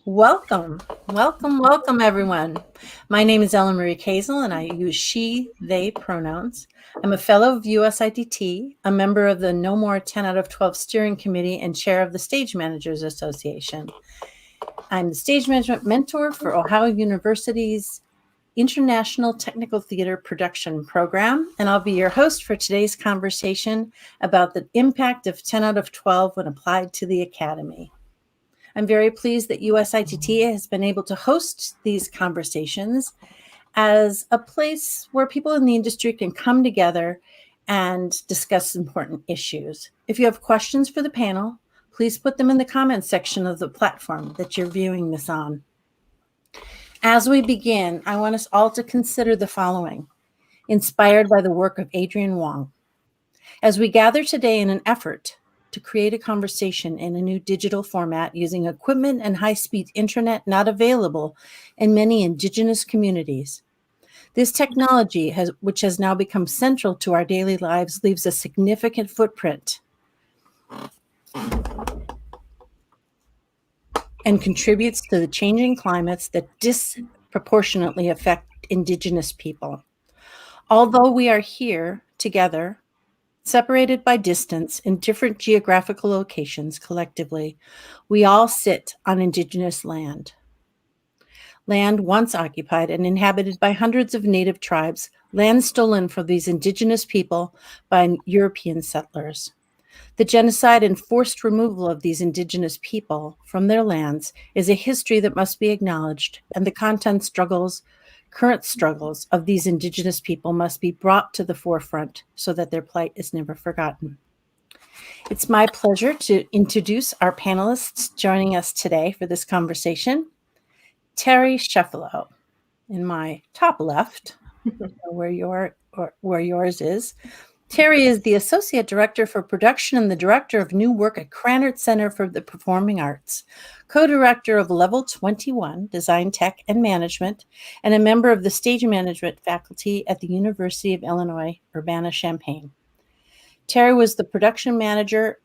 Welcome, everyone. My name is Ellen Marie Kazel, and I use she, they pronouns. I'm a fellow of USITT, a member of the No More 10 out of 12 Steering Committee, and chair of the Stage Managers Association. I'm the stage management mentor for Ohio University's International Technical Theater Production Program, and I'll be your host for today's conversation about the impact of 10 out of 12 when applied to the Academy. I'm very pleased that USITT has been able to host these conversations as a place where people in the industry can come together and discuss important issues. If you have questions for the panel, please put them in the comments section of the platform that you're viewing this on. As we begin, I want us all to consider the following, inspired by the work of Adrian Wong. As we gather today in an effort to create a conversation in a new digital format using equipment and high-speed internet not available in many indigenous communities. This technology, which has now become central to our daily lives, leaves a significant footprint and contributes to the changing climates that disproportionately affect indigenous people. Although we are here together, separated by distance in different geographical locations collectively, we all sit on indigenous land. Land once occupied and inhabited by hundreds of native tribes, land stolen from these indigenous people by European settlers. The genocide and forced removal of these indigenous people from their lands is a history that must be acknowledged, and the current struggles of these indigenous people must be brought to the forefront so that their plight is never forgotten. It's my pleasure to introduce our panelists joining us today for this conversation. Terry Sheffalo, in my top left, where yours is. Terry is the Associate Director for Production and the Director of New Work at Krannert Center for the Performing Arts, co-director of Level 21, Design Tech and Management, and a member of the Stage Management faculty at the University of Illinois, Urbana-Champaign. Terry was the production manager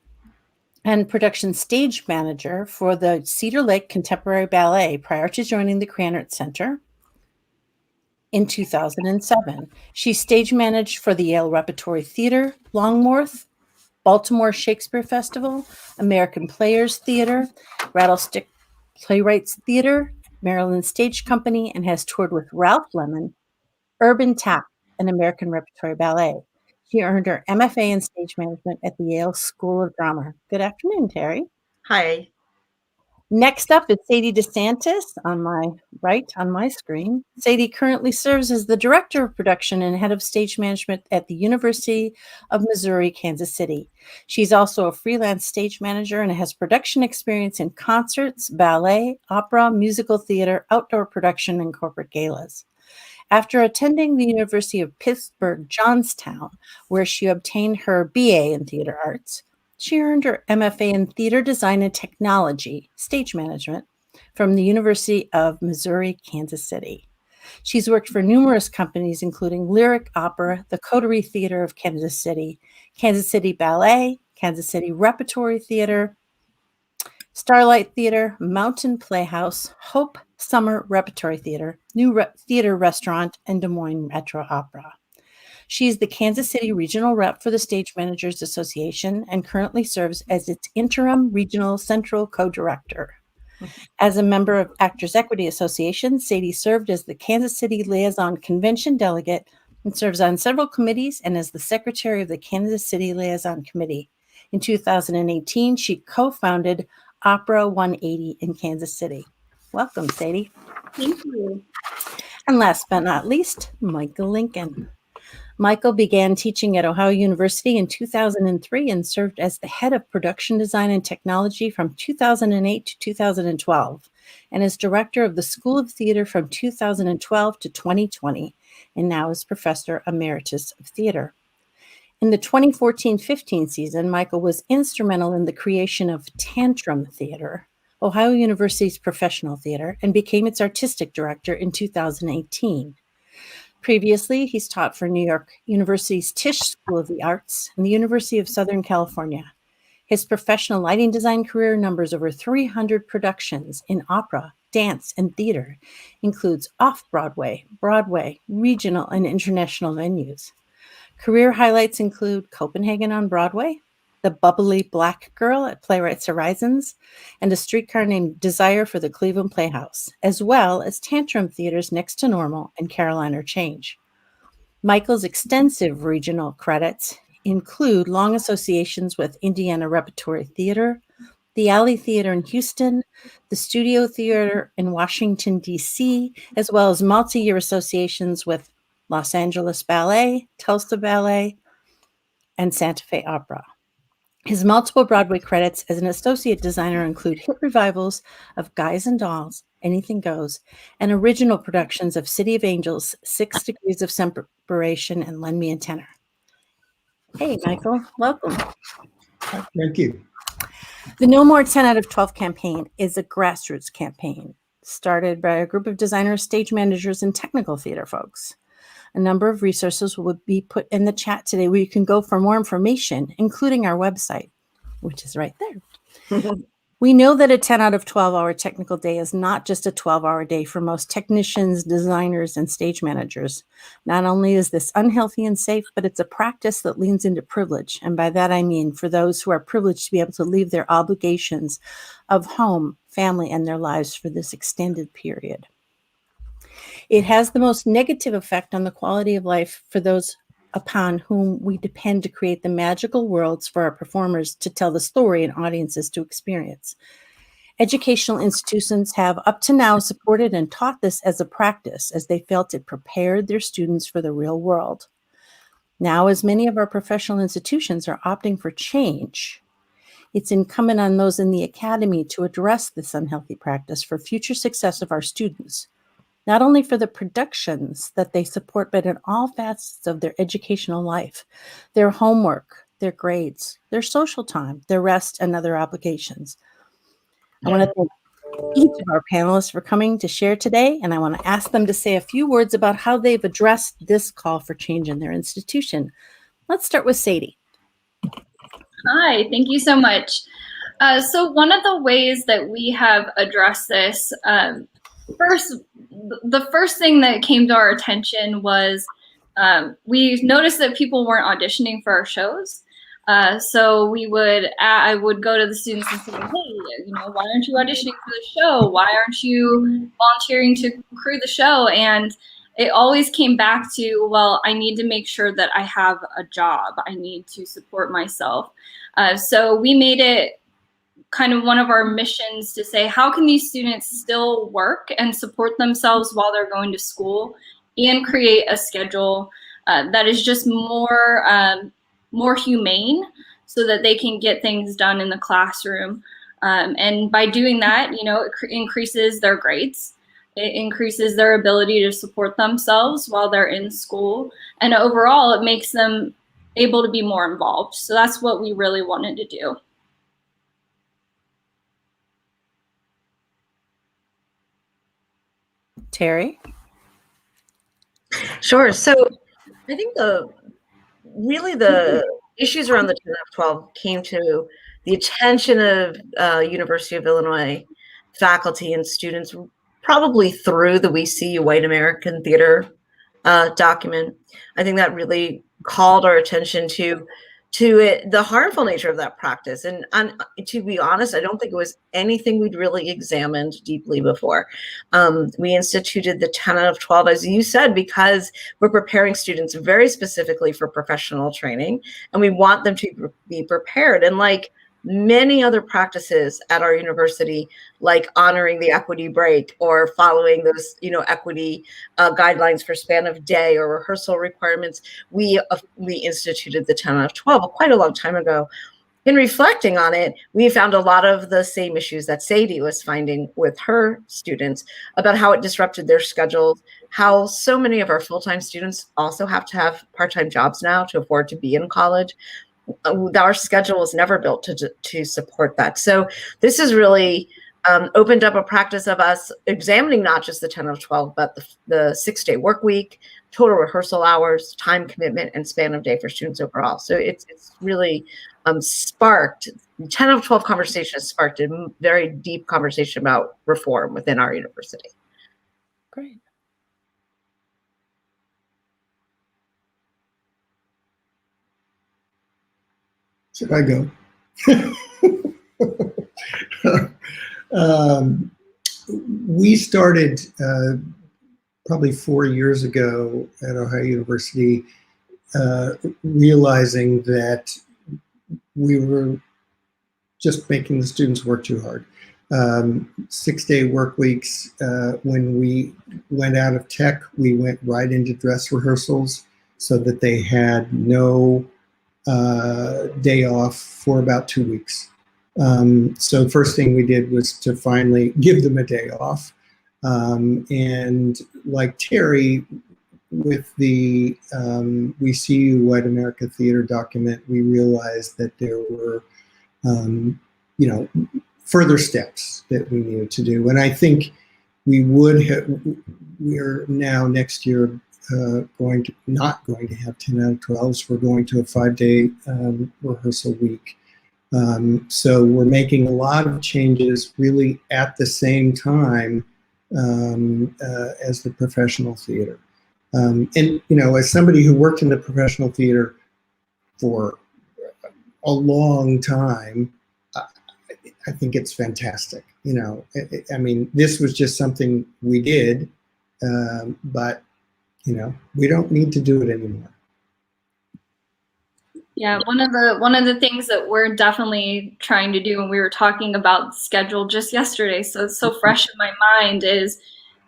and production stage manager for the Cedar Lake Contemporary Ballet prior to joining the Krannert Center in 2007. She stage managed for the Yale Repertory Theater, Longmorth, Baltimore Shakespeare Festival, American Players Theater, Rattlestick Playwrights Theater, Maryland Stage Company, and has toured with Ralph Lemon, Urban Tap, and American Repertory Ballet. She earned her MFA in Stage Management at the Yale School of Drama. Good afternoon, Terry. Hi. Next up is Sadie DeSantis on my right on my screen. Sadie currently serves as the Director of Production and Head of Stage Management at the University of Missouri, Kansas City. She's also a freelance stage manager and has production experience in concerts, ballet, opera, musical theater, outdoor production, and corporate galas. After attending the University of Pittsburgh-Johnstown, where she obtained her BA in Theater Arts, she earned her MFA in Theater Design and Technology, Stage Management, from the University of Missouri, Kansas City. She's worked for numerous companies, including Lyric Opera, the Coterie Theater of Kansas City Ballet, Kansas City Repertory Theater, Starlight Theater, Mountain Playhouse, Hope Summer Repertory Theater, New Theater Restaurant, and Des Moines Metro Opera. She's the Kansas City Regional Rep for the Stage Managers Association and currently serves as its interim regional central co-director. As a member of Actors Equity Association, Sadie served as the Kansas City Liaison Convention Delegate and serves on several committees and as the Secretary of the Kansas City Liaison Committee. In 2018, she co-founded Opera 180 in Kansas City. Welcome, Sadie. Thank you. And last but not least, Michael Lincoln. Michael began teaching at Ohio University in 2003 and served as the head of production design and technology from 2008 to 2012, and as director of the School of Theater from 2012 to 2020, and now is professor emeritus of theater. In the 2014-15 season, Michael was instrumental in the creation of Tantrum Theater, Ohio University's professional theater, and became its artistic director in 2018. Previously, he's taught for New York University's Tisch School of the Arts and the University of Southern California. His professional lighting design career numbers over 300 productions in opera, dance, and theater, includes off-Broadway, Broadway, regional, and international venues. Career highlights include Copenhagen on Broadway, The Bubbly Black Girl at Playwrights Horizons, and A Streetcar Named Desire for the Cleveland Playhouse, as well as Tantrum Theater's Next to Normal and Caroline or Change. Michael's extensive regional credits include long associations with Indiana Repertory Theater, the Alley Theater in Houston, the Studio Theater in Washington, D.C., as well as multi-year associations with Los Angeles Ballet, Tulsa Ballet, and Santa Fe Opera. His multiple Broadway credits as an associate designer include hit revivals of Guys and Dolls, Anything Goes, and original productions of City of Angels, 6 Degrees of Separation, and Lend Me a Tenor. Hey, Michael, welcome. Thank you. The No More 10 out of 12 campaign is a grassroots campaign started by a group of designers, stage managers, and technical theater folks. A number of resources will be put in the chat today where you can go for more information, including our website, which is right there. We know that a 10 out of 12-hour technical day is not just a 12-hour day for most technicians, designers, and stage managers. Not only is this unhealthy and safe, but it's a practice that leans into privilege. And by that, I mean for those who are privileged to be able to leave their obligations of home, family, and their lives for this extended period. It has the most negative effect on the quality of life for those upon whom we depend to create the magical worlds for our performers to tell the story and audiences to experience. Educational institutions have up to now supported and taught this as a practice as they felt it prepared their students for the real world. Now, as many of our professional institutions are opting for change, it's incumbent on those in the academy to address this unhealthy practice for future success of our students. Not only for the productions that they support, but in all facets of their educational life, their homework, their grades, their social time, their rest, and other obligations. I want to thank each of our panelists for coming to share today, and I want to ask them to say a few words about how they've addressed this call for change in their institution. Let's start with Sadie. Hi, thank you so much. So one of the ways that we have addressed this, the first thing that came to our attention was we noticed that people weren't auditioning for our shows. So I would go to the students and say, hey, why aren't you auditioning for the show? Why aren't you volunteering to crew the show? And it always came back to, well, I need to make sure that I have a job. I need to support myself. So we made it kind of one of our missions to say, how can these students still work and support themselves while they're going to school and create a schedule that is just more humane so that they can get things done in the classroom. And by doing that, it increases their grades. It increases their ability to support themselves while they're in school. And overall, it makes them able to be more involved. So that's what we really wanted to do. Terry? Sure. So I think the issues around the 10 out of 12 came to the attention of University of Illinois faculty and students probably through the We See You White American Theater document. I think that really called our attention to the harmful nature of that practice. And to be honest, I don't think it was anything we'd really examined deeply before. We instituted the 10 out of 12, as you said, because we're preparing students very specifically for professional training, and we want them to be prepared. And like many other practices at our university, like honoring the equity break or following those, equity guidelines for span of day or rehearsal requirements, we instituted the 10 out of 12 quite a long time ago. In reflecting on it, we found a lot of the same issues that Sadie was finding with her students about how it disrupted their schedules, how so many of our full-time students also have to have part-time jobs now to afford to be in college. Our schedule was never built to support that. So this has really opened up a practice of us examining not just the 10 out of 12, but the 6-day work week, total rehearsal hours, time commitment, and span of day for students overall. So it's really sparked 10 of 12 conversations sparked a very deep conversation about reform within our university. Great. Should I go? We started probably 4 years ago at Ohio University, realizing that we were just making the students work too hard. 6-day work weeks. When we went out of tech, we went right into dress rehearsals so that they had no day off for about 2 weeks. So the first thing we did was to finally give them a day off. And like Terry, with the We See You White America Theater document, we realized that there were, further steps that we needed to do. And I think we're now next year not going to have 10 out of 12s. We're going to a 5-day rehearsal week. So we're making a lot of changes really at the same time as the professional theater. And, as somebody who worked in the professional theater for a long time, I think it's fantastic. I mean, this was just something we did, but, we don't need to do it anymore. Yeah, one of the things that we're definitely trying to do, and we were talking about schedule just yesterday, so it's so fresh in my mind, is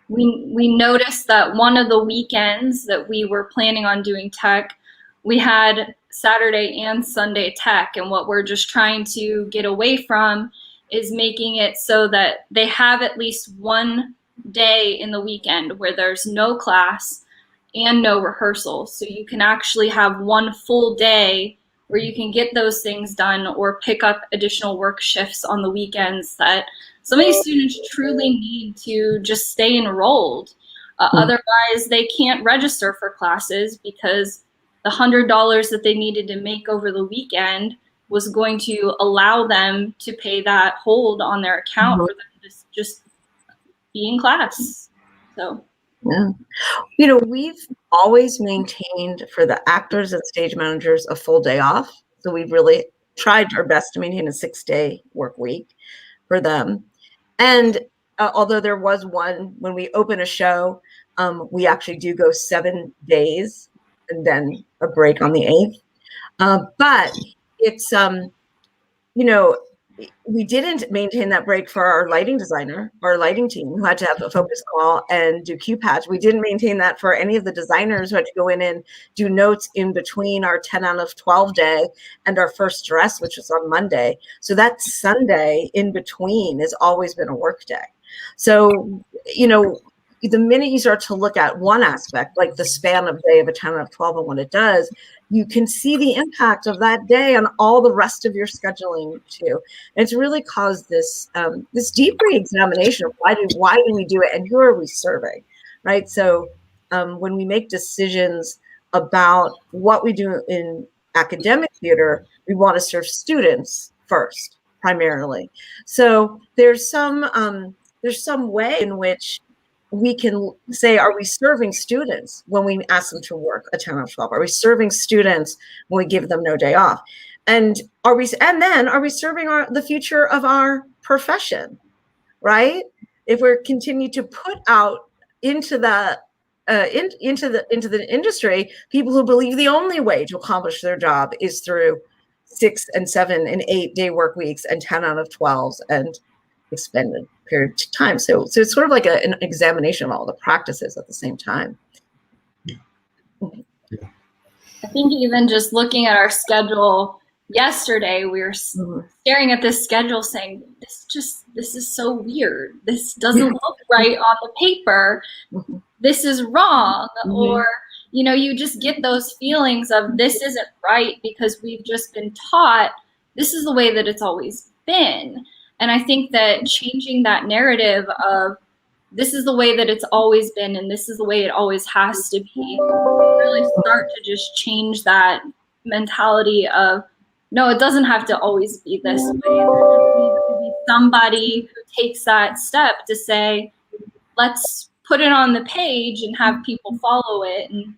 we noticed that one of the weekends that we were planning on doing tech, we had Saturday and Sunday tech, and what we're just trying to get away from is making it so that they have at least one day in the weekend where there's no class and no rehearsal. So you can actually have one full day where you can get those things done or pick up additional work shifts on the weekends that some of these students truly need to just stay enrolled. Otherwise, they can't register for classes because the $100 that they needed to make over the weekend was going to allow them to pay that hold on their account for them to just be in class. So. Yeah. We've always maintained for the actors and stage managers a full day off. So we've really tried our best to maintain a 6-day work week for them. And although there was one, when we open a show, we actually do go 7 days and then a break on the 8th. But it's, we didn't maintain that break for our lighting designer, our lighting team, who had to have a focus call and do cue patch. We didn't maintain that for any of the designers who had to go in and do notes in between our 10 out of 12 day and our first dress, which was on Monday. So that Sunday in between has always been a work day. So, the minute you start to look at one aspect, like the span of day of a 10 out of 12 and what it does, you can see the impact of that day on all the rest of your scheduling too. And it's really caused this this deep re-examination of why do we do it and who are we serving, right? So when we make decisions about what we do in academic theater, we want to serve students first, primarily. So there's some way in which we can say, are we serving students when we ask them to work a 10 out of 12? Are we serving students when we give them no day off? And then are we serving the future of our profession, right? If we're continue to put out into the industry people who believe the only way to accomplish their job is through 6 and 7 and 8 day work weeks and 10 out of 12s and expended period of time. So it's sort of like an examination of all the practices at the same time. I think even just looking at our schedule yesterday, we were staring at this schedule saying, this is so weird. This doesn't look right on the paper. This is wrong. Or, you just get those feelings of this isn't right because we've just been taught this is the way that it's always been. And I think that changing that narrative of this is the way that it's always been and this is the way it always has to be, really start to just change that mentality of no, it doesn't have to always be this way. There just needs to be somebody who takes that step to say, let's put it on the page and have people follow it and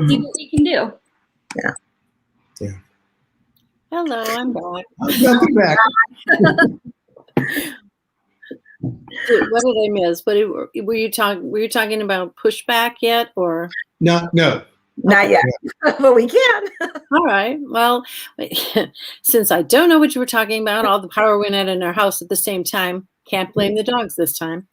see what we can do. Yeah. Yeah. Hello, I'm back. Welcome back. What did I miss? What were you talking about pushback yet, or? No. Not yet, but we can. All right. Well, since I don't know what you were talking about, all the power went out in our house at the same time. Can't blame the dogs this time.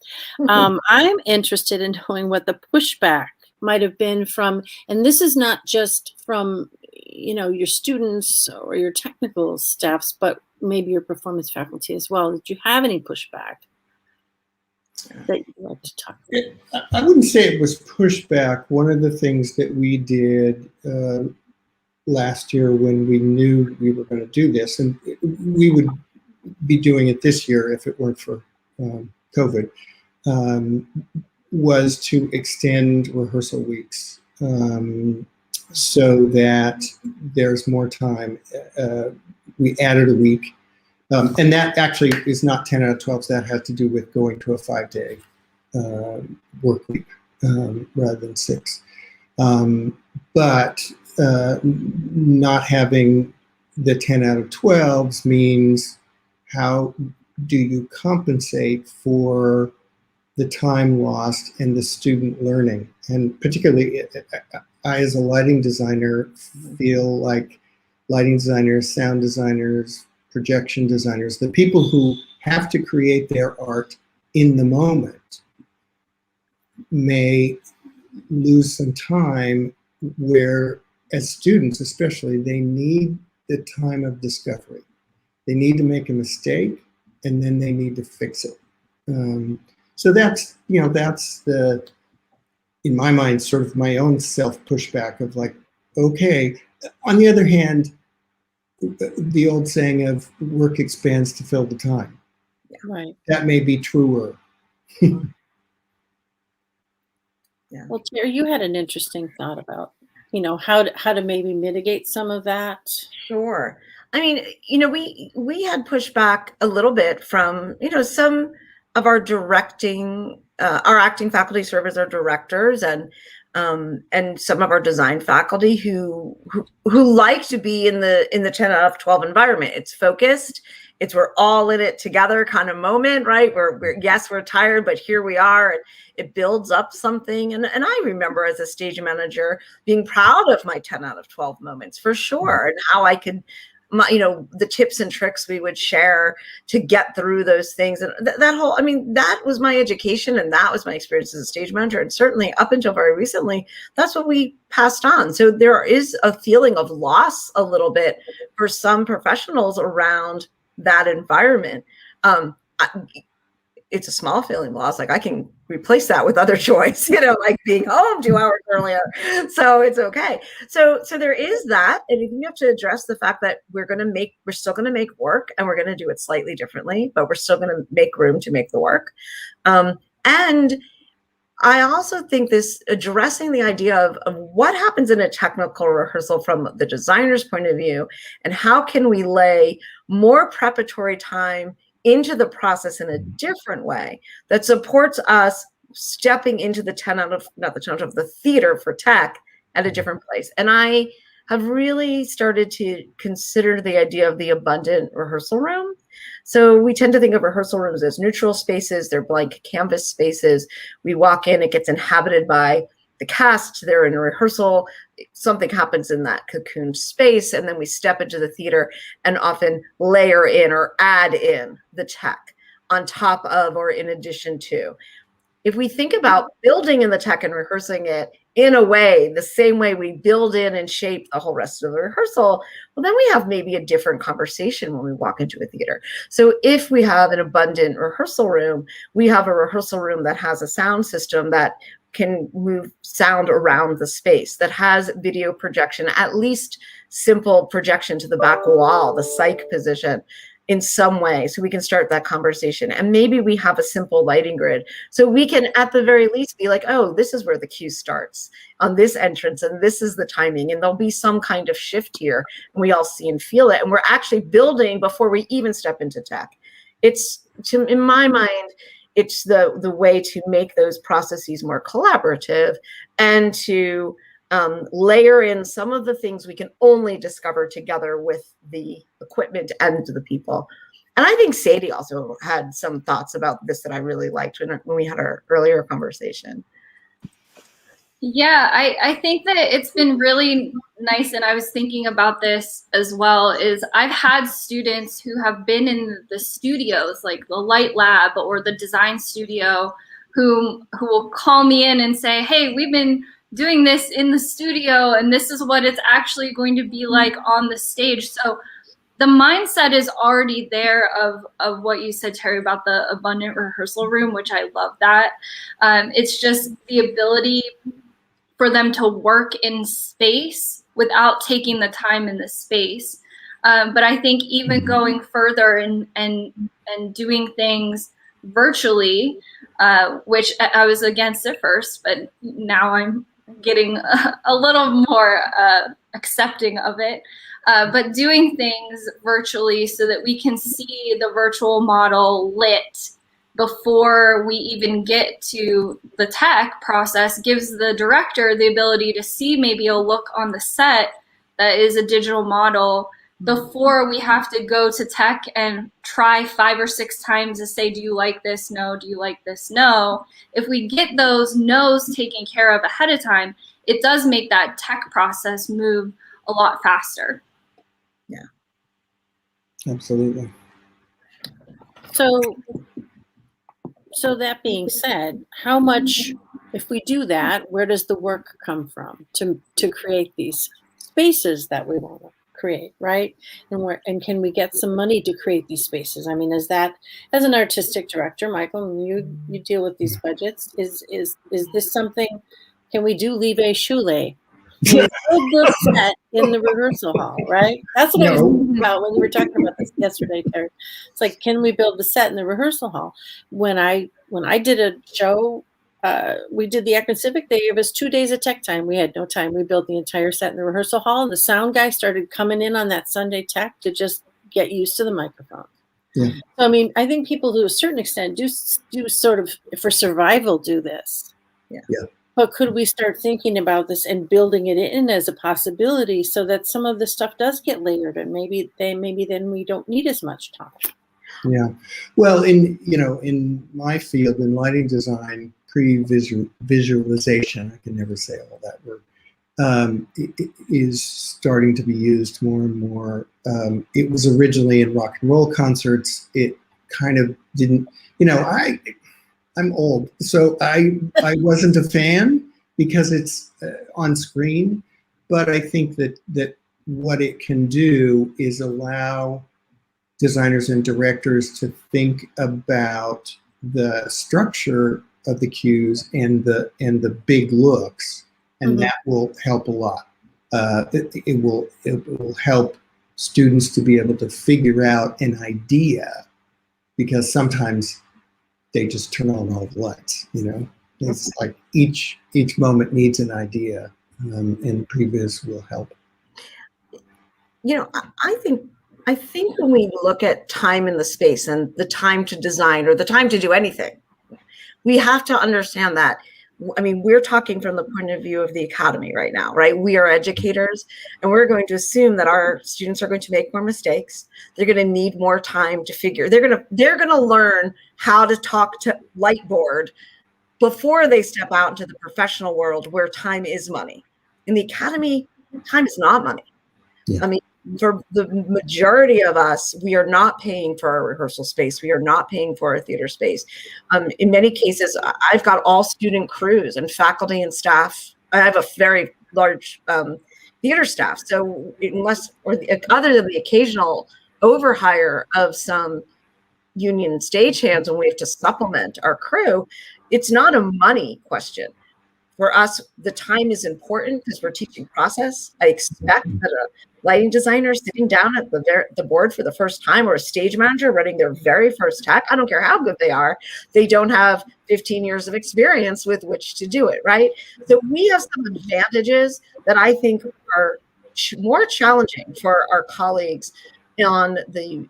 I'm interested in knowing what the pushback might have been from, and this is not just from, your students or your technical staffs, but maybe your performance faculty as well. Did you have any pushback that you'd like to talk about? I wouldn't say it was pushback. One of the things that we did last year when we knew we were going to do this, and we would be doing it this year if it weren't for COVID, was to extend rehearsal weeks so that there's more time. We added a week. And that actually is not 10 out of 12. That has to do with going to a 5-day work week rather than 6. But not having the 10 out of 12s means how do you compensate for the time lost and the student learning? And particularly, I as a lighting designer feel like lighting designers, sound designers, projection designers, the people who have to create their art in the moment may lose some time where, as students especially, they need the time of discovery. They need to make a mistake and then they need to fix it. So that's the, in my mind, sort of my own self pushback of like, okay. On the other hand, the old saying of work expands to fill the time. Right. That may be truer. Yeah. Well, Terry, you had an interesting thought about, how to maybe mitigate some of that. Sure. I mean, we had pushback a little bit from, some of our our acting faculty serve as our directors, and some of our design faculty who like to be in the 10 out of 12 environment. It's focused. It's we're all in it together kind of moment, right? We're tired, but here we are. And it builds up something. And I remember as a stage manager being proud of my 10 out of 12 moments for sure, and how I could, the tips and tricks we would share to get through those things. And that was my education, and that was my experience as a stage manager. And certainly up until very recently, that's what we passed on. So there is a feeling of loss a little bit for some professionals around that environment. It's a small feeling loss. Like I can replace that with other choice, like being home 2 hours earlier. So it's okay. So there is that. And you have to address the fact that we're still going to make work, and we're going to do it slightly differently, but we're still going to make room to make the work. And I also think this addressing the idea of what happens in a technical rehearsal from the designer's point of view, and how can we lay more preparatory time into the process in a different way that supports us stepping into the 10 out of, not the 10 out of the theater for tech at a different place. And I have really started to consider the idea of the abundant rehearsal room. So we tend to think of rehearsal rooms as neutral spaces. They're blank canvas spaces. We walk in, it gets inhabited by the cast. They're in a rehearsal. Something happens in that cocoon space, and then we step into the theater and often layer in or add in the tech on top of or in addition to. If we think about building in the tech and rehearsing it in a way, the same way we build in and shape the whole rest of the rehearsal, well, then we have maybe a different conversation when we walk into a theater. So if we have an abundant rehearsal room, we have a rehearsal room that has a sound system that can move sound around the space, that has video projection, at least simple projection to the back wall, the psych position. in some way, so we can start that conversation. And maybe we have a simple lighting grid, so we can at the very least be like, oh, this is where the queue starts on this entrance, and this is the timing, and there'll be some kind of shift here, and we all see and feel it, and we're actually building before we even step into tech. It's, in my mind, it's the way to make those processes more collaborative, and to layer in some of the things we can only discover together with the equipment and the people. And I think Sadie also had some thoughts about this that I really liked when we had our earlier conversation. Yeah, I think that it's been really nice, and I was thinking about this as well, is I've had students who have been in the studios, like the light lab or the design studio, who will call me in and say, hey, we've been doing this in the studio, and this is what it's actually going to be like on the stage. So the mindset is already there of what you said, Terry, about the abundant rehearsal room, which I love that. It's just the ability for them to work in space without taking the time in the space. But I think even going further and doing things virtually, which I was against at first, but now I'm getting a little more accepting of it. But doing things virtually so that we can see the virtual model lit before we even get to the tech process gives the director the ability to see maybe a look on the set that is a digital model before we have to go to tech and try 5 or 6 times to say, do you like this? No. Do you like this? No. If we get those no's taken care of ahead of time, it does make that tech process move a lot faster. Yeah. Absolutely. So that being said, how much, if we do that, where does the work come from to create these spaces that we want to create, right? And can we get some money to create these spaces? I mean, is that, as an artistic director, Michael, you deal with these budgets, is this something, can we do Levé Shule? Can we build the set in the rehearsal hall, right? That's what I was thinking about when you were talking about this yesterday, Terry. It's like, can we build the set in the rehearsal hall? When I did a show, we did the Akron Civic. They gave us 2 days of tech time. We had no time. We built the entire set in the rehearsal hall. And the sound guy started coming in on that Sunday tech to just get used to the microphone. Yeah. So, I mean, I think people to a certain extent do sort of, for survival, do this. Yeah. Yeah. But could we start thinking about this and building it in as a possibility so that some of the stuff does get layered, and maybe then we don't need as much time? Yeah. Well, in my field, in lighting design, pre-visualization, I can never say all that word, it is starting to be used more and more. It was originally in rock and roll concerts. It kind of didn't, I'm old, so I wasn't a fan because it's on screen, but I think that what it can do is allow designers and directors to think about the structure of the cues and the big looks, and that will help a lot. It will help students to be able to figure out an idea, because sometimes they just turn on all the lights, It's like each moment needs an idea, and previs will help. I think when we look at time in the space and the time to design or the time to do anything, we have to understand that. I mean, we're talking from the point of view of the academy right now, right? We are educators, and we're going to assume that our students are going to make more mistakes. They're going to need more time to figure. They're going to learn how to talk to Lightboard before they step out into the professional world where time is money. In the academy, time is not money. Yeah. I mean, for the majority of us, we are not paying for our rehearsal space. We are not paying for our theater space. In many cases, I've got all student crews and faculty and staff. I have a very large theater staff. So other than the occasional overhire of some union stagehands when we have to supplement our crew, it's not a money question. For us, the time is important because we're teaching process. I expect that a lighting designer sitting down at the board for the first time, or a stage manager running their very first tech, I don't care how good they are, they don't have 15 years of experience with which to do it, right? So we have some advantages that I think are more challenging for our colleagues on the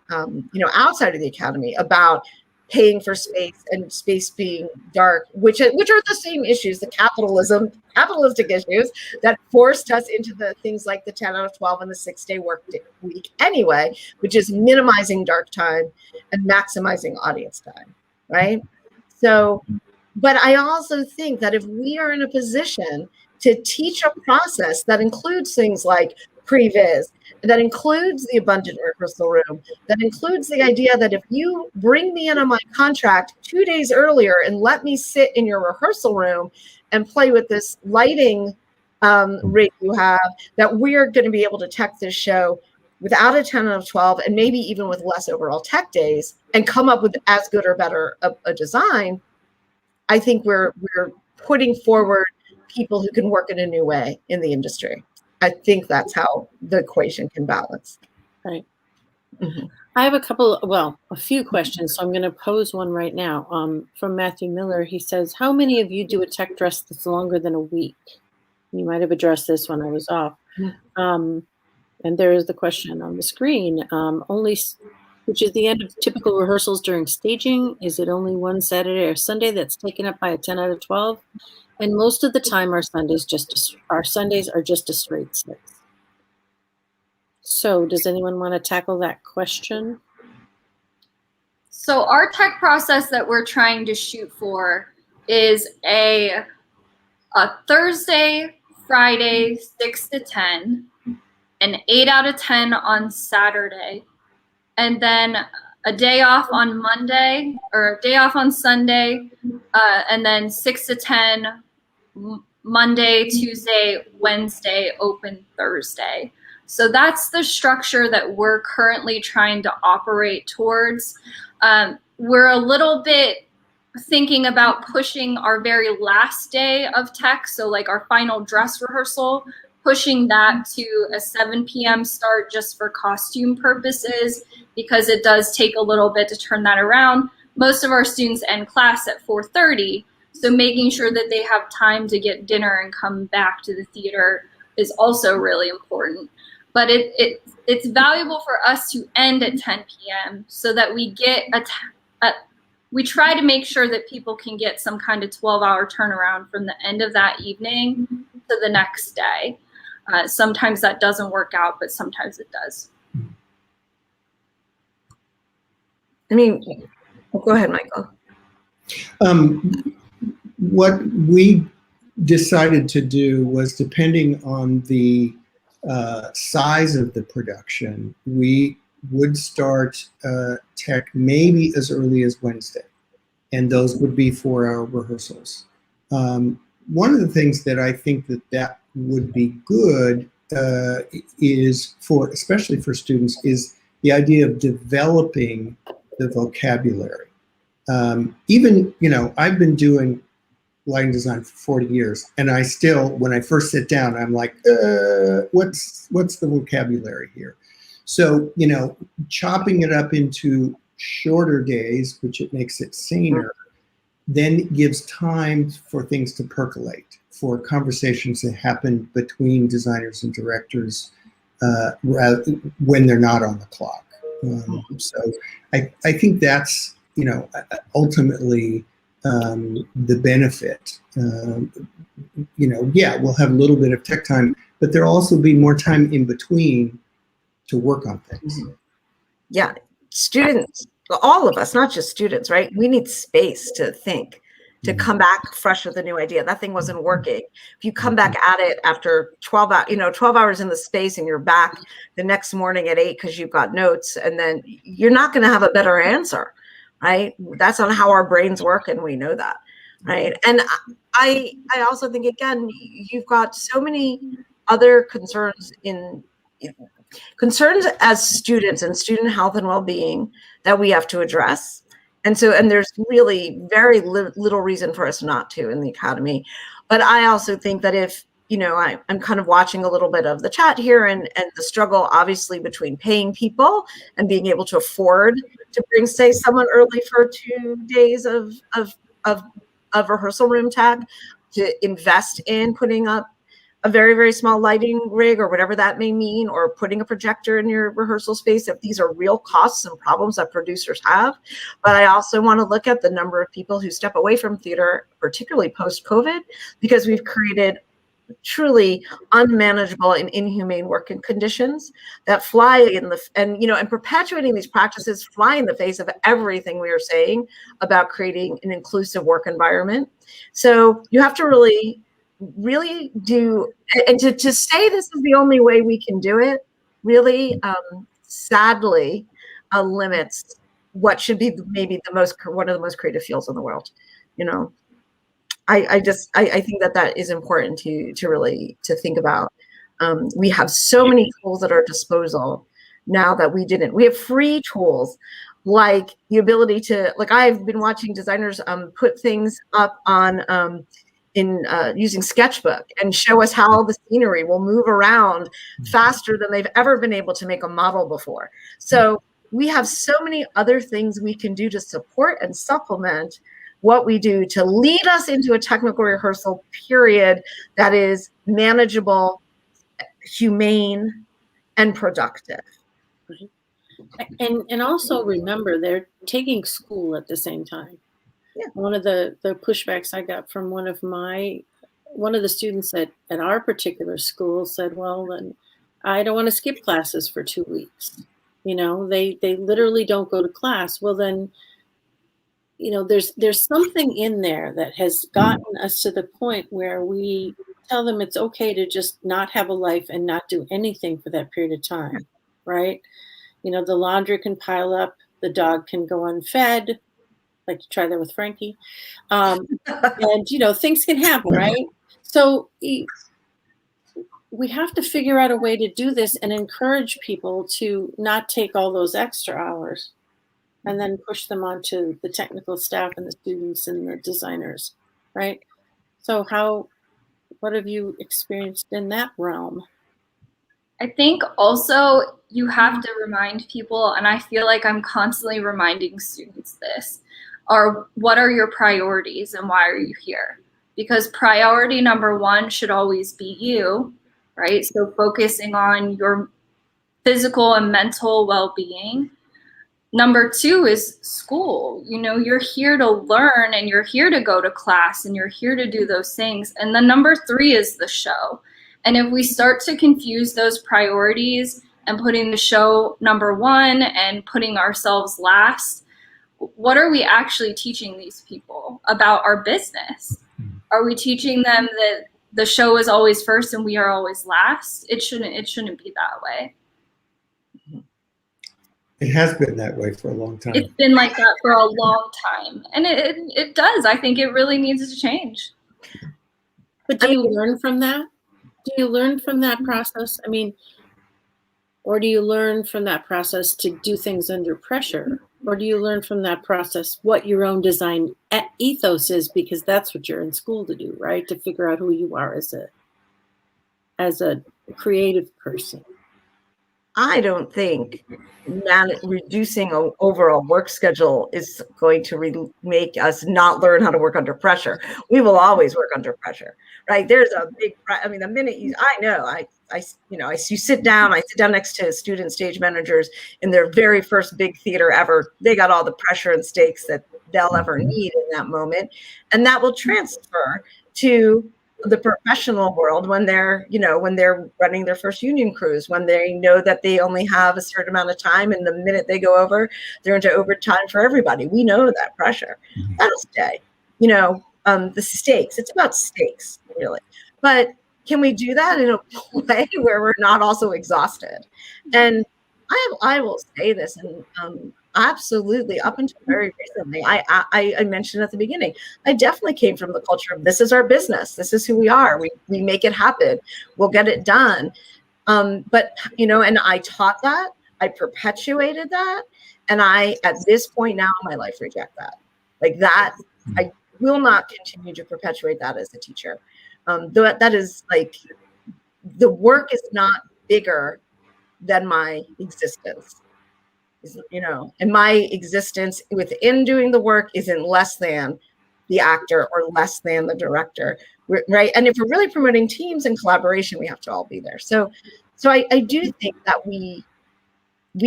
outside of the academy, about paying for space and space being dark, which are the same issues, the capitalistic issues that forced us into the things like the 10 out of 12 and the 6-day work week anyway, which is minimizing dark time and maximizing audience time, right? So, but I also think that if we are in a position to teach a process that includes things like previs, that includes the abundant rehearsal room, that includes the idea that if you bring me in on my contract 2 days earlier and let me sit in your rehearsal room and play with this lighting rig you have, that we're going to be able to tech this show without a 10 out of 12, and maybe even with less overall tech days, and come up with as good or better a design. I think we're putting forward people who can work in a new way in the industry. I think that's how the equation can balance. Right. Mm-hmm. I have a few questions, so I'm going to pose one right now. From Matthew Miller, he says, how many of you do a tech dress that's longer than a week? You might have addressed this when I was off. Mm-hmm. And there is the question on the screen. Which is the end of typical rehearsals during staging? Is it only one Saturday or Sunday that's taken up by a 10 out of 12? And most of the time, our Sundays are just a straight 6. So does anyone want to tackle that question? So our tech process that we're trying to shoot for is a Thursday, Friday, 6 to 10, an 8 out of 10 on Saturday, and then a day off on Monday, or a day off on Sunday, and then 6 to 10 Monday, Tuesday, Wednesday, open Thursday. So that's the structure that we're currently trying to operate towards. We're a little bit thinking about pushing our very last day of tech, so like our final dress rehearsal, pushing that to a 7 p.m. start just for costume purposes, because it does take a little bit to turn that around. Most of our students end class at 4:30, so making sure that they have time to get dinner and come back to the theater is also really important. But it's valuable for us to end at 10 p.m. so that we get we try to make sure that people can get some kind of 12-hour turnaround from the end of that evening to the next day. Sometimes that doesn't work out, but sometimes it does. I mean, go ahead, Michael. What we decided to do was, depending on the size of the production, we would start tech maybe as early as Wednesday, and those would be 4-hour rehearsals. One of the things that I think that would be good is especially for students, is the idea of developing the vocabulary. Even, I've been doing lighting design for 40 years, and I still, when I first sit down, I'm like, what's the vocabulary here? So, chopping it up into shorter days, which it makes it saner, then gives time for things to percolate, for conversations to happen between designers and directors when they're not on the clock. So I think that's, ultimately the benefit. We'll have a little bit of tech time, but there'll also be more time in between to work on things. Yeah, students, all of us, not just students, right? We need space to think, to come back fresh with a new idea. That thing wasn't working. If you come back at it after 12 hours in the space, and you're back the next morning at 8 because you've got notes, and then you're not going to have a better answer, right? That's not how our brains work, and we know that, right? And I also think, again, you've got so many other concerns as students and student health and well-being that we have to address. And there's really very little reason for us not to in the academy. But I also think that if, I'm kind of watching a little bit of the chat here and the struggle, obviously, between paying people and being able to afford to bring, say, someone early for 2 days of rehearsal room tag, to invest in putting up a very, very small lighting rig or whatever that may mean, or putting a projector in your rehearsal space, if these are real costs and problems that producers have. But I also want to look at the number of people who step away from theater, particularly post-COVID, because we've created truly unmanageable and inhumane working conditions that fly in the, and perpetuating these practices fly in the face of everything we are saying about creating an inclusive work environment. So you have to really do, and to say this is the only way we can do it, really, sadly, limits what should be maybe one of the most creative fields in the world. I think that is important to really think about. We have so many tools at our disposal now that we have free tools, like the ability to, like, I've been watching designers put things up on using Sketchbook and show us how the scenery will move around faster than they've ever been able to make a model before. So we have so many other things we can do to support and supplement what we do to lead us into a technical rehearsal period that is manageable, humane, and productive. And also remember, they're taking school at the same time. Yeah. One of the pushbacks I got from one of the students at our particular school said, well, then I don't want to skip classes for 2 weeks. They literally don't go to class. Well, then, there's something in there that has gotten us to the point where we tell them it's okay to just not have a life and not do anything for that period of time, right? The laundry can pile up, the dog can go unfed, like to try that with Frankie. And, things can happen, right? So we have to figure out a way to do this and encourage people to not take all those extra hours and then push them onto the technical staff and the students and the designers, right? So what have you experienced in that realm? I think also you have to remind people, and I feel like I'm constantly reminding students this, what are your priorities and why are you here? Because priority number one should always be you, right? So focusing on your physical and mental well-being. Number two is school. You're here to learn and you're here to go to class and you're here to do those things. And then number three is the show. And if we start to confuse those priorities and putting the show number one and putting ourselves last, what are we actually teaching these people about our business? Are we teaching them that the show is always first and we are always last? It shouldn't be that way. It has been that way for a long time. It's been like that for a long time. And it does. I think it really needs to change. But do you learn from that? Do you learn from that process? Or do you learn from that process to do things under pressure? Or do you learn from that process what your own design ethos is, because that's what you're in school to do, right? To figure out who you are as a creative person. I don't think reducing an overall work schedule is going to make us not learn how to work under pressure. We will always work under pressure, right? There's a big, the minute you sit down next to student stage managers in their very first big theater ever, they got all the pressure and stakes that they'll ever need in that moment. And that will transfer to the professional world when they're running their first union cruise, when they know that they only have a certain amount of time, and the minute they go over, they're into overtime for everybody. We know that pressure. That'll stay. The stakes. It's about stakes, really. But can we do that in a way where we're not also exhausted? And I will say this, and absolutely, up until very recently, I mentioned at the beginning, I definitely came from the culture of this is our business, this is who we are, we make it happen, we'll get it done. But and I taught that, I perpetuated that, and I, at this point now in my life, reject that. Like that, I will not continue to perpetuate that as a teacher. That is like, the work is not bigger than my existence, you know, and my existence within doing the work isn't less than the actor or less than the director, right? And if we're really promoting teams and collaboration, we have to all be there. So I do think that we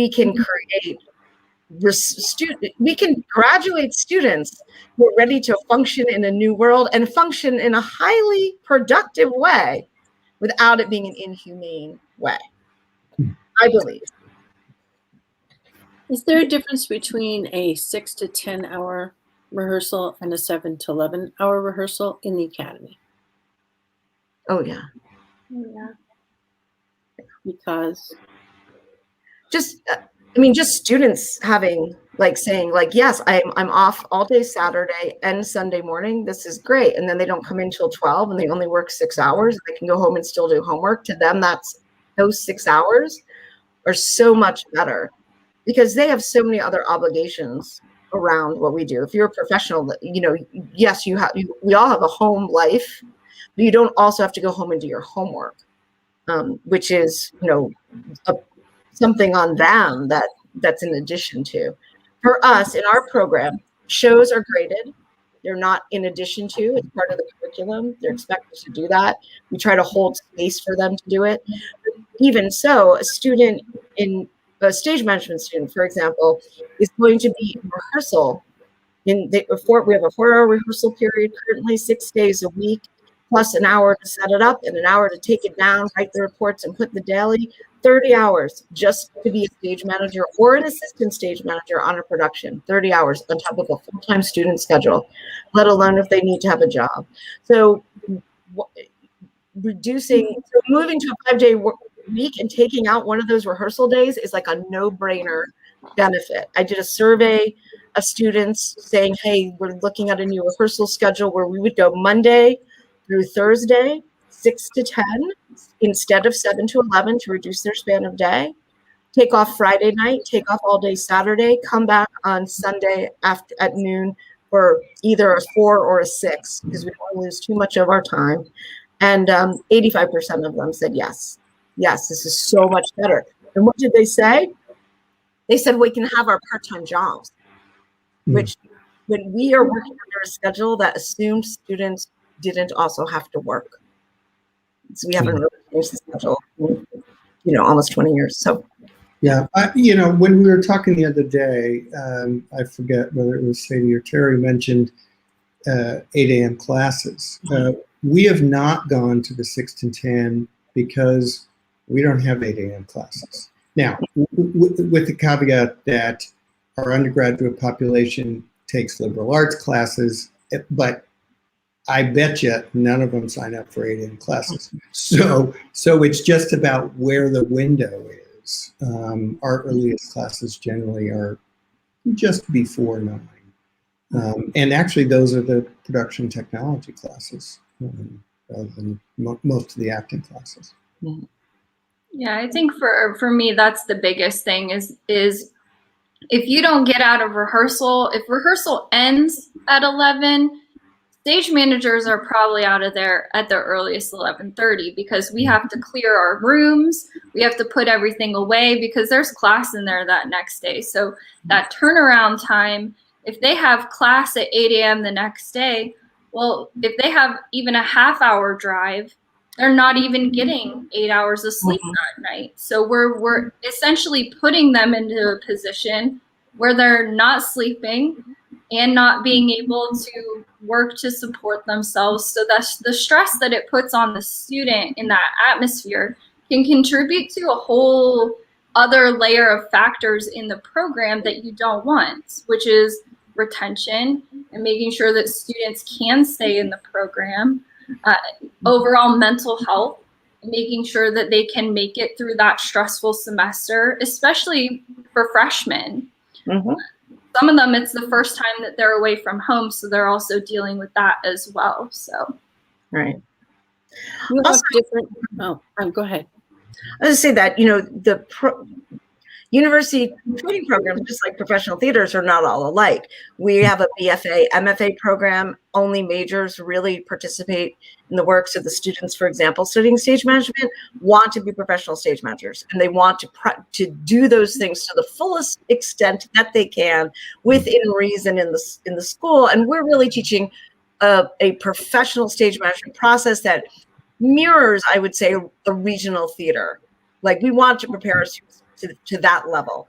can create we can graduate students who are ready to function in a new world and function in a highly productive way without it being an inhumane way, I believe. Is there a difference between a 6 to 10 hour rehearsal and a 7 to 11 hour rehearsal in the academy? Oh yeah. Yeah. Because Just just students having, like, saying like, yes, I'm off all day Saturday and Sunday morning. This is great. And then they don't come in till 12 and they only work 6 hours. They can go home and still do homework. To them, those 6 hours are so much better because they have so many other obligations around what we do. If you're a professional, you know, yes, we all have a home life, but you don't also have to go home and do your homework, which is, you know, something on them that's in addition to. For us in our program, shows are graded. They're not in addition to, it's part of the curriculum. They're expected to do that. We try to hold space for them to do it. Even so, a stage management student, for example, is going to be in rehearsal. We have a 4-hour rehearsal period currently, 6 days a week, plus an hour to set it up and an hour to take it down, write the reports, and put the daily. 30 hours just to be a stage manager or an assistant stage manager on a production. 30 hours on top of a full-time student schedule, let alone if they need to have a job. So moving to a 5-day week and taking out one of those rehearsal days is like a no-brainer benefit. I did a survey of students saying, hey, we're looking at a new rehearsal schedule where we would go Monday through Thursday, 6 to 10, instead of 7 to 11 to reduce their span of day. Take off Friday night, take off all day Saturday, come back on Sunday at noon for either a 4 or a 6 because we don't want to lose too much of our time. And 85% of them said yes. Yes, this is so much better. And what did they say? They said we can have our part-time jobs, which when we are working under a schedule that assumed students didn't also have to work. So we haven't really changed the schedule in, almost 20 years. So yeah, when we were talking the other day, I forget whether it was Sadie or Terry mentioned 8 a.m. classes. We have not gone to the 6 to 10 because we don't have 8 a.m. classes. Now, with the caveat that our undergraduate population takes liberal arts classes, but I bet you none of them sign up for 8 a.m. classes. So it's just about where the window is. Our earliest classes generally are just before 9. And actually, those are the production technology classes rather than most of the acting classes. Yeah, I think for me, that's the biggest thing is if you don't get out of rehearsal, if rehearsal ends at 11, stage managers are probably out of there at the earliest 11:30 because we have to clear our rooms. We have to put everything away because there's class in there that next day. So that turnaround time, if they have class at 8 a.m. the next day, well, if they have even a half-hour drive, they're not even getting 8 hours of sleep that night. So we're essentially putting them into a position where they're not sleeping and not being able to work to support themselves. So that's the stress that it puts on the student in that atmosphere can contribute to a whole other layer of factors in the program that you don't want, which is retention and making sure that students can stay in the program, overall mental health, making sure that they can make it through that stressful semester, especially for freshmen. Some of them, it's the first time that they're away from home, so they're also dealing with that as well. So, right. You have different. Oh, go ahead. I was say that University training programs, just like professional theaters, are not all alike. We have a BFA, MFA program. Only majors really participate in the work. So the students, for example, studying stage management, want to be professional stage managers, and they want to do those things to the fullest extent that they can within reason in the school. And we're really teaching a professional stage management process that mirrors, I would say, a regional theater. Like, we want to prepare us to that level.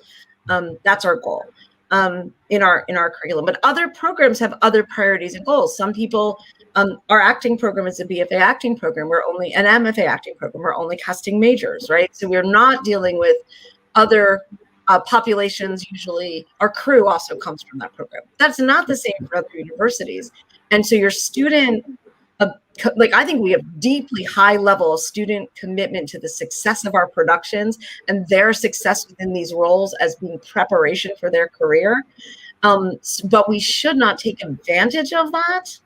That's our goal in our curriculum. But other programs have other priorities and goals. Some people, our acting program is a BFA acting program. We're only an MFA acting program. We're only casting majors, right? So we're not dealing with other populations. Usually our crew also comes from that program. That's not the same for other universities. And so your student, like, I think we have deeply high level of student commitment to the success of our productions and their success within these roles as being preparation for their career. But we should not take advantage of that,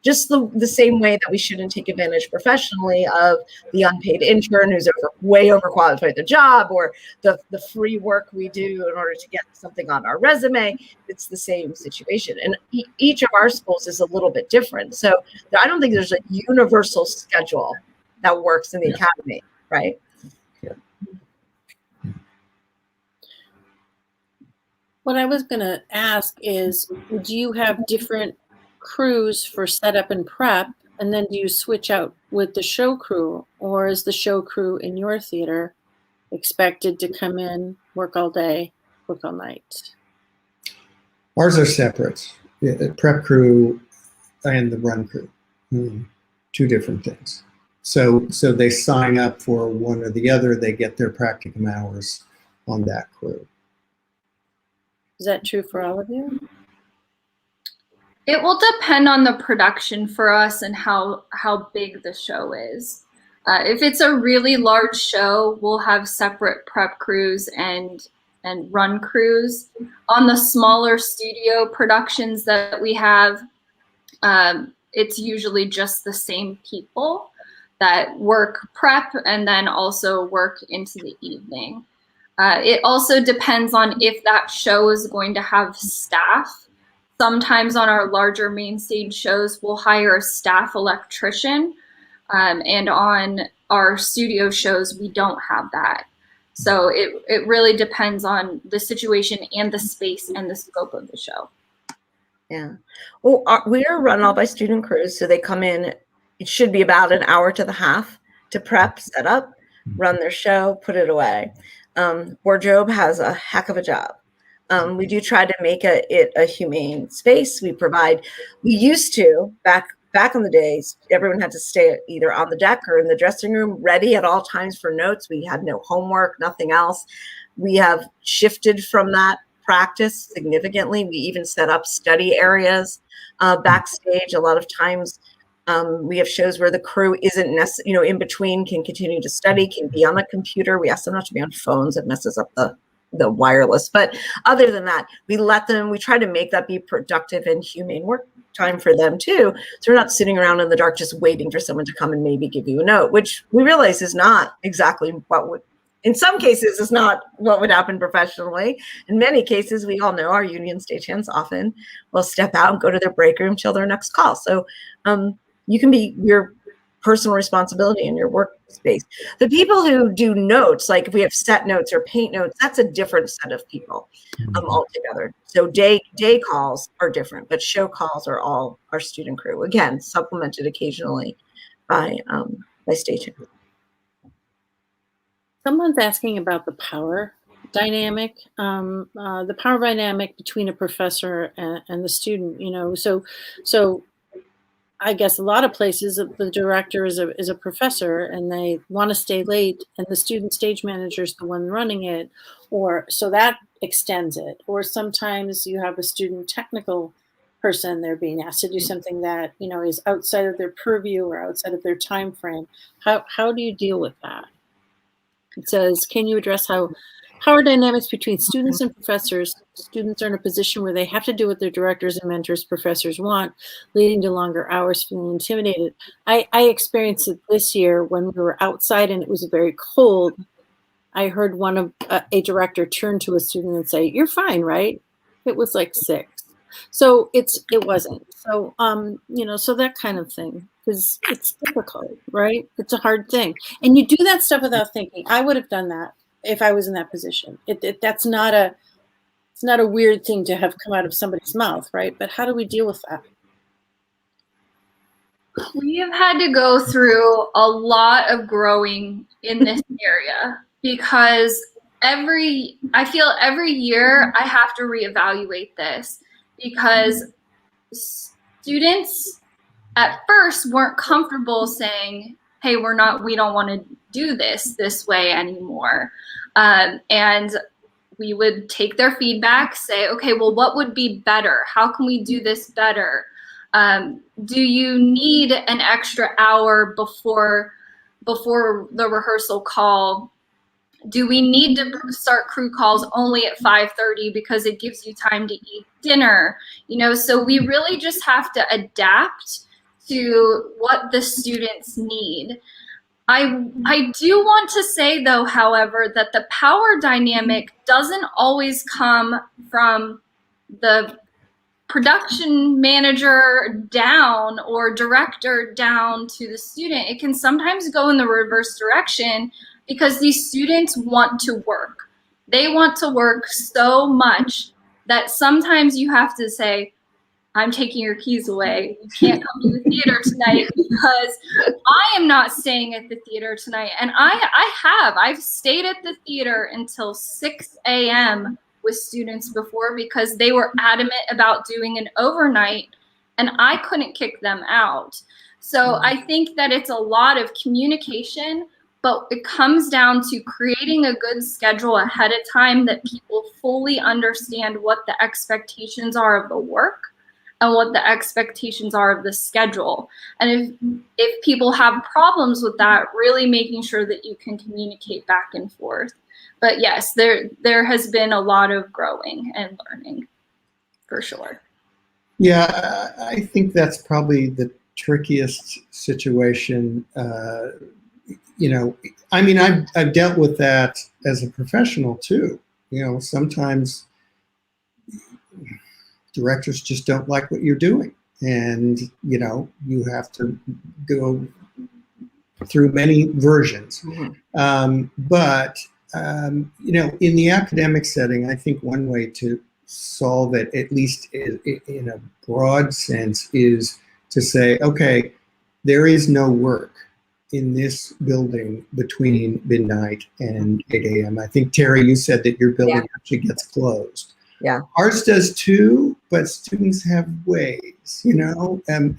just the same way that we shouldn't take advantage professionally of the unpaid intern who's way overqualified for the job, or the free work we do in order to get something on our resume. It's the same situation. And each of our schools is a little bit different. So I don't think there's a universal schedule that works in the academy, right? Yeah. What I was going to ask is, do you have different crews for setup and prep, and then do you switch out with the show crew, or is the show crew in your theater expected to come in, work all day, work all night? Ours are separate. Prep crew and the run crew, two different things. So they sign up for one or the other. They get their practicum hours on that crew. Is that true for all of you? It will depend on the production for us and how big the show is. If it's a really large show, we'll have separate prep crews and run crews. On the smaller studio productions that we have, it's usually just the same people that work prep and then also work into the evening. It also depends on if that show is going to have staff. Sometimes on our larger main stage shows, we'll hire a staff electrician. And on our studio shows, we don't have that. So it really depends on the situation and the space and the scope of the show. Yeah. Well, we are run all by student crews. So they come in, it should be about an hour to the half to prep, set up, run their show, put it away. Wardrobe has a heck of a job. We do try to make it a humane space. We used to, back in the days, everyone had to stay either on the deck or in the dressing room, ready at all times for notes. We had no homework, nothing else. We have shifted from that practice significantly. We even set up study areas backstage. A lot of times we have shows where the crew isn't necessarily, in between, can continue to study, can be on a computer. We ask them not to be on phones. It messes up the wireless. But other than that, we try to make that be productive and humane work time for them too. So we're not sitting around in the dark just waiting for someone to come and maybe give you a note, which we realize is not exactly in some cases is not what would happen professionally. In many cases, we all know our union stagehands often will step out and go to their break room till their next call. So you can be your personal responsibility in your workspace. The people who do notes, like if we have set notes or paint notes, that's a different set of people altogether. So day calls are different, but show calls are all our student crew. Again, supplemented occasionally by stagehands. Someone's asking about the power dynamic, between a professor and the student. So I guess a lot of places the director is a professor and they want to stay late, and the student stage manager is the one running it, so that extends it. Or sometimes you have a student technical person, they're being asked to do something that is outside of their purview or outside of their time frame. How do you deal with that? It says, can you address how power dynamics between students and professors? Students are in a position where they have to do what their directors and mentors, professors want, leading to longer hours, feeling intimidated. I experienced it this year when we were outside and it was very cold. I heard one of a director turn to a student and say, "You're fine, right?" It was like 6. So it wasn't. So so that kind of thing, because it's difficult, right? It's a hard thing, and you do that stuff without thinking. I would have done that if I was in that position. That's not a it's not a weird thing to have come out of somebody's mouth, right? But how do we deal with that? We have had to go through a lot of growing in this area because I feel every year I have to reevaluate this because students at first weren't comfortable saying, hey, we don't want to do this way anymore. And we would take their feedback, say, okay, well, what would be better? How can we do this better? Do you need an extra hour before the rehearsal call? Do we need to start crew calls only at 5:30 because it gives you time to eat dinner? So we really just have to adapt to what the students need. I do want to say, though, however, that the power dynamic doesn't always come from the production manager down or director down to the student. It can sometimes go in the reverse direction because these students want to work. They want to work so much that sometimes you have to say, I'm taking your keys away. You can't come to the theater tonight because I am not staying at the theater tonight. And I've stayed at the theater until 6 a.m. with students before because they were adamant about doing an overnight and I couldn't kick them out. So I think that it's a lot of communication, but it comes down to creating a good schedule ahead of time that people fully understand what the expectations are of the work and what the expectations are of the schedule. And if people have problems with that, really making sure that you can communicate back and forth. But yes, there has been a lot of growing and learning, for sure. Yeah, I think that's probably the trickiest situation. I mean, I've dealt with that as a professional too. Sometimes directors just don't like what you're doing, and you have to go through many versions. But in the academic setting, I think one way to solve it, at least in a broad sense, is to say, okay, there is no work in this building between midnight and 8 a.m. I think, Terry, you said that your building actually gets closed. Yeah. Ours does too, but students have ways, and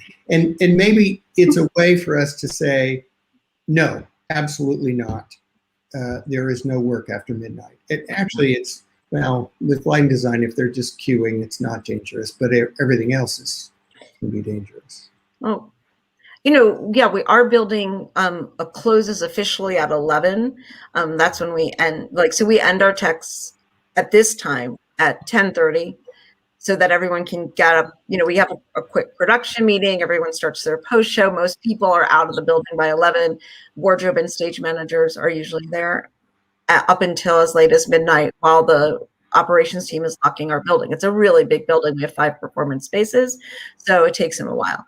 maybe it's a way for us to say, no, absolutely not. There is no work after midnight. With lighting design, if they're just cueing, it's not dangerous, but everything else can be dangerous. Oh, our building closes officially at 11. That's when we end. So we end our texts at this time at 10:30, so that everyone can get up. We have a quick production meeting. Everyone starts their post show. Most people are out of the building by 11. Wardrobe and stage managers are usually there up until as late as midnight while the operations team is locking our building. It's a really big building. We have 5 performance spaces, so it takes them a while.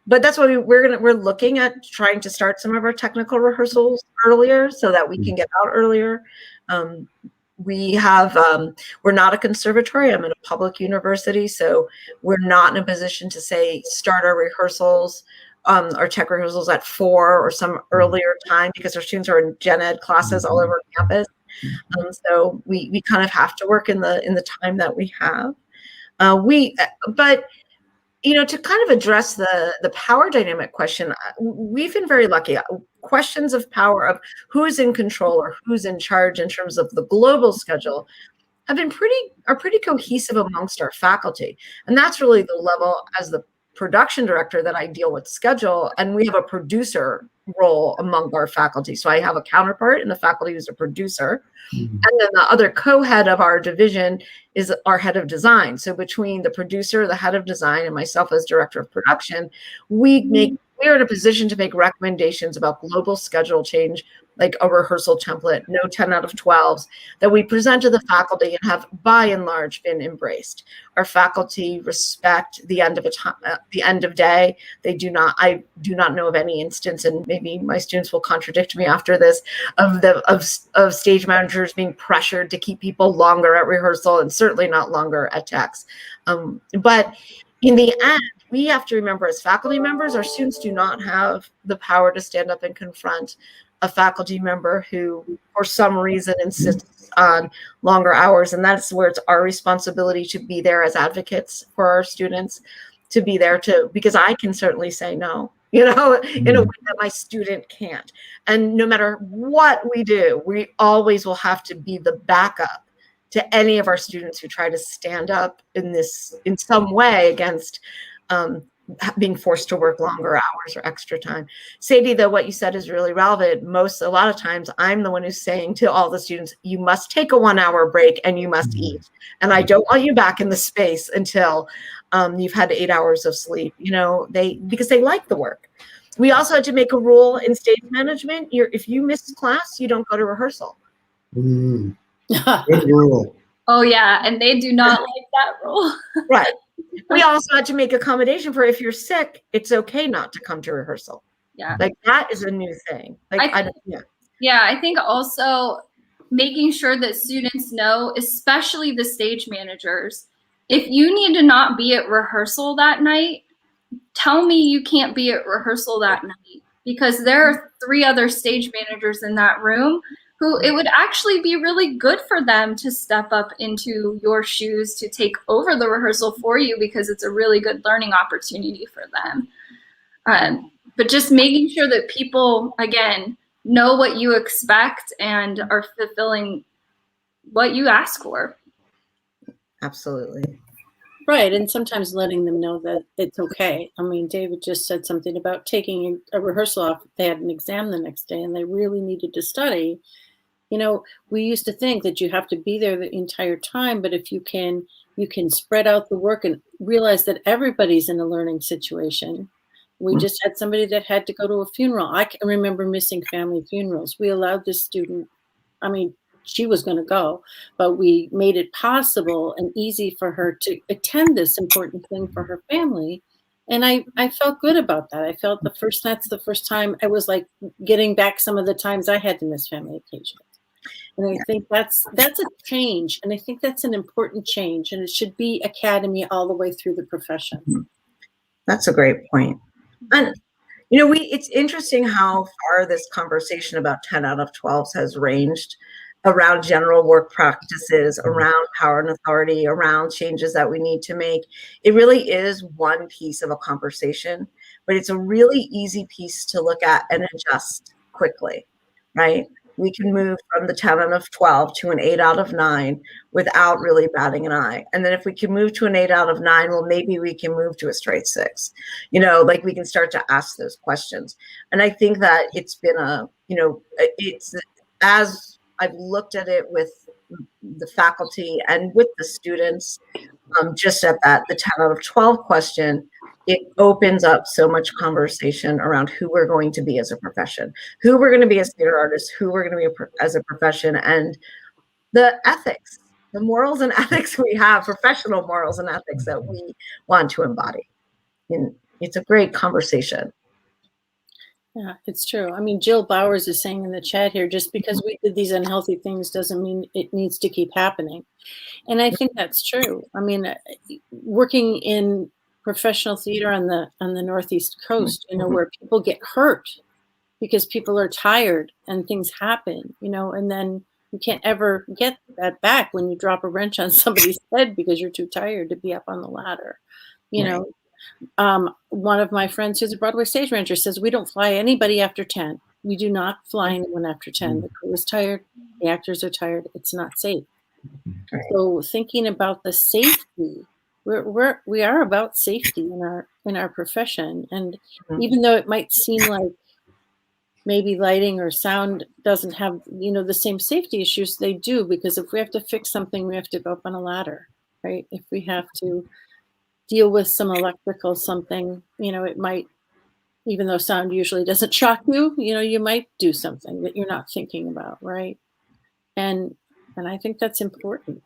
But that's why we're looking at trying to start some of our technical rehearsals earlier so that we can get out earlier. We're not a conservatory. I'm at a public university, so we're not in a position to say start our rehearsals, our tech rehearsals at 4 or some earlier time because our students are in gen ed classes all over campus. So we kind of have to work in the time that we have. To kind of address the power dynamic question, we've been very lucky. Questions of power, of who's in control or who's in charge in terms of the global schedule, are pretty cohesive amongst our faculty. And that's really the level as the production director that I deal with schedule, and we have a producer role among our faculty. So I have a counterpart in the faculty who's a producer. And then the other co-head of our division is our head of design. So between the producer, the head of design, and myself as director of production, we're in a position to make recommendations about global schedule change like a rehearsal template, no 10 out of 12s, that we present to the faculty and have by and large been embraced. Our faculty respect the end of the end of day. I do not know of any instance, and maybe my students will contradict me after this, of stage managers being pressured to keep people longer at rehearsal, and certainly not longer at text. But in the end, we have to remember, as faculty members, our students do not have the power to stand up and confront a faculty member who, for some reason, insists on longer hours. And that's where it's our responsibility to be there as advocates for our students, to be there because I can certainly say no, in a way that my student can't. And no matter what we do, we always will have to be the backup to any of our students who try to stand up in some way against being forced to work longer hours or extra time. Sadie, though, what you said is really relevant. A lot of times I'm the one who's saying to all the students, you must take a 1 hour break and you must eat. And I don't want you back in the space until you've had 8 hours of sleep, because they like the work. We also had to make a rule in stage management. If you miss class, you don't go to rehearsal. Good rule. Oh yeah, and they do not like that rule. Right. We also had to make accommodation for, if you're sick, it's okay not to come to rehearsal. Yeah. Like, that is a new thing. I think also making sure that students know, especially the stage managers, if you need to not be at rehearsal that night, tell me you can't be at rehearsal that night, because there are 3 other stage managers in that room who it would actually be really good for them to step up into your shoes to take over the rehearsal for you, because it's a really good learning opportunity for them. But just making sure that people, again, know what you expect and are fulfilling what you ask for. Absolutely. Right, and sometimes letting them know that it's okay. I mean, David just said something about taking a rehearsal off if they had an exam the next day and they really needed to study. We used to think that you have to be there the entire time, but if you can spread out the work and realize that everybody's in a learning situation. We just had somebody that had to go to a funeral. I can remember missing family funerals. We allowed this student, she was going to go, but we made it possible and easy for her to attend this important thing for her family. And I felt good about that. I felt that's the first time I was like getting back some of the times I had to miss family occasions. And I think that's a change. And I think that's an important change. And it should be academy all the way through the profession. That's a great point. And, it's interesting how far this conversation about 10 out of 12s has ranged around general work practices, around power and authority, around changes that we need to make. It really is one piece of a conversation, but it's a really easy piece to look at and adjust quickly, right? We can move from the 10 out of 12 to an 8 out of 9 without really batting an eye. And then if we can move to an 8 out of 9, well, maybe we can move to a straight 6. We can start to ask those questions. And I think that it's been it's, as I've looked at it with the faculty and with the students, just at the 10 out of 12 question, it opens up so much conversation around who we're going to be as a profession, who we're going to be as theater artists, who we're going to be as a profession, and the ethics, the morals and ethics we have, professional morals and ethics that we want to embody. And it's a great conversation. Yeah, it's true. Jill Bowers is saying in the chat here, just because we did these unhealthy things doesn't mean it needs to keep happening. And I think that's true. Working in professional theater on the Northeast coast, where people get hurt because people are tired and things happen, and then you can't ever get that back when you drop a wrench on somebody's head because you're too tired to be up on the ladder. One of my friends who's a Broadway stage manager says, we don't fly anybody after 10. We do not fly anyone after 10. The crew is tired. The actors are tired. It's not safe. Right. So thinking about the safety, we are about safety in our profession. And even though it might seem like maybe lighting or sound doesn't have, the same safety issues, they do, because if we have to fix something, we have to go up on a ladder, right? If we have to deal with some electrical something, it might even though sound usually doesn't shock you, you might do something that you're not thinking about, right? And I think that's important.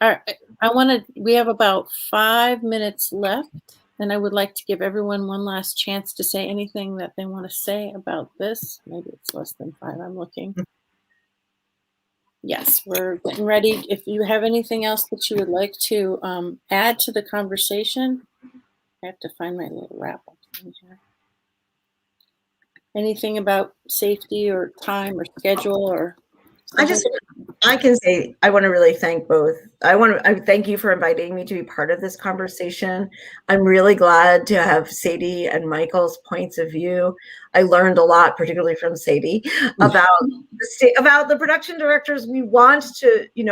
All right, we have about 5 minutes left, and I would like to give everyone one last chance to say anything that they want to say about this. Maybe it's less than 5, I'm looking. Yes, we're getting ready. If you have anything else that you would like to add to the conversation, I have to find my little wrap up thing here. Anything about safety or time or schedule or something? I can say I want to really thank both. I thank you for inviting me to be part of this conversation. I'm really glad to have Sadie and Michael's points of view. I learned a lot, particularly from Sadie, about the production directors we want to. You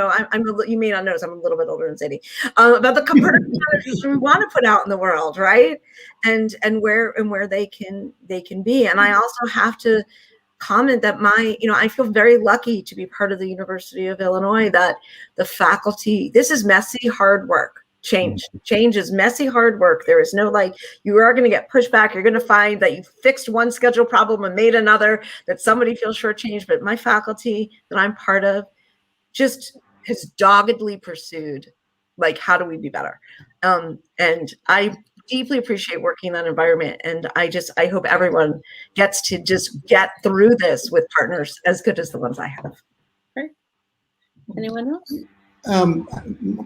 may not notice I'm a little bit older than Sadie. About the production directors we want to put out in the world, right? And where they can be. And I also have to comment that I feel very lucky to be part of the University of Illinois, that the faculty, this is messy, hard work. Change is messy, hard work. There is no you are going to get pushback. You're going to find that you fixed one schedule problem and made another, that somebody feels shortchanged. But my faculty that I'm part of just has doggedly pursued, how do we be better? And I deeply appreciate working in that environment. And I hope everyone gets to just get through this with partners as good as the ones I have. Great. Anyone else?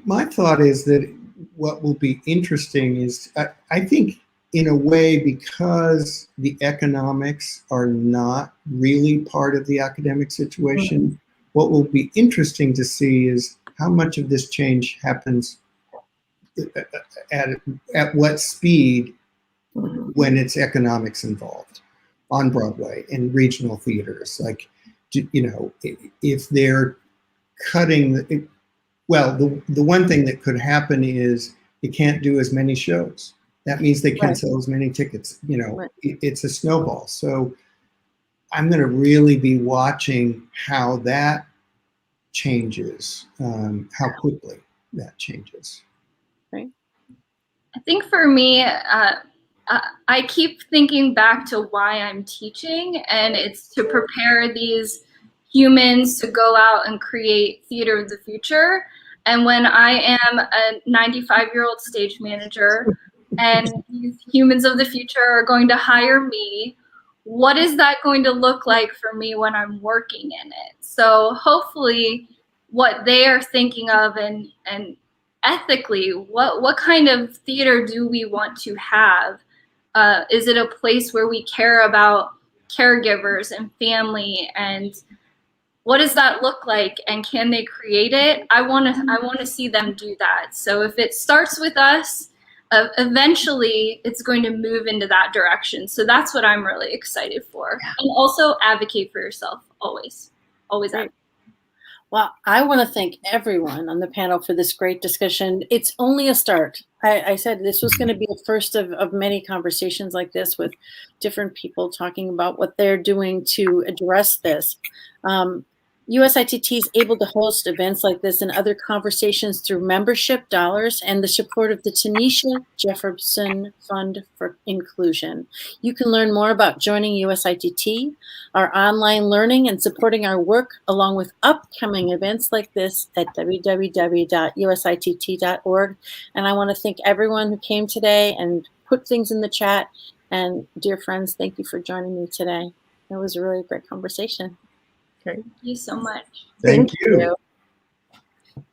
My thought is that what will be interesting is, I think in a way, because the economics are not really part of the academic situation, what will be interesting to see is how much of this change happens at what speed when it's economics involved on Broadway and regional theaters. If they're cutting, the one thing that could happen is you can't do as many shows. That means they can't sell as many tickets. It's a snowball. So I'm going to really be watching how that changes, how quickly that changes. Right. I think for me, I keep thinking back to why I'm teaching, and it's to prepare these humans to go out and create theater of the future. And when I am a 95-year-old stage manager and these humans of the future are going to hire me, what is that going to look like for me when I'm working in it? So hopefully what they are thinking of and ethically, what kind of theater do we want to have? Is it a place where we care about caregivers and family, and what does that look like, and can they create it? I want to see them do that. So if it starts with us, eventually it's going to move into that direction. So that's what I'm really excited for. And also advocate for yourself, always advocate. Well, I want to thank everyone on the panel for this great discussion. It's only a start. I said this was going to be the first of many conversations like this with different people talking about what they're doing to address this. USITT is able to host events like this and other conversations through membership dollars and the support of the Tanisha Jefferson Fund for Inclusion. You can learn more about joining USITT, our online learning, and supporting our work, along with upcoming events like this at www.usitt.org. And I want to thank everyone who came today and put things in the chat. And dear friends, thank you for joining me today. It was a really great conversation. Thank you so much. Thank you.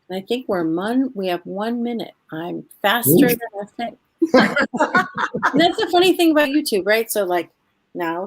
And I think we have 1 minute. I'm faster than I think. That's the funny thing about YouTube, right? So now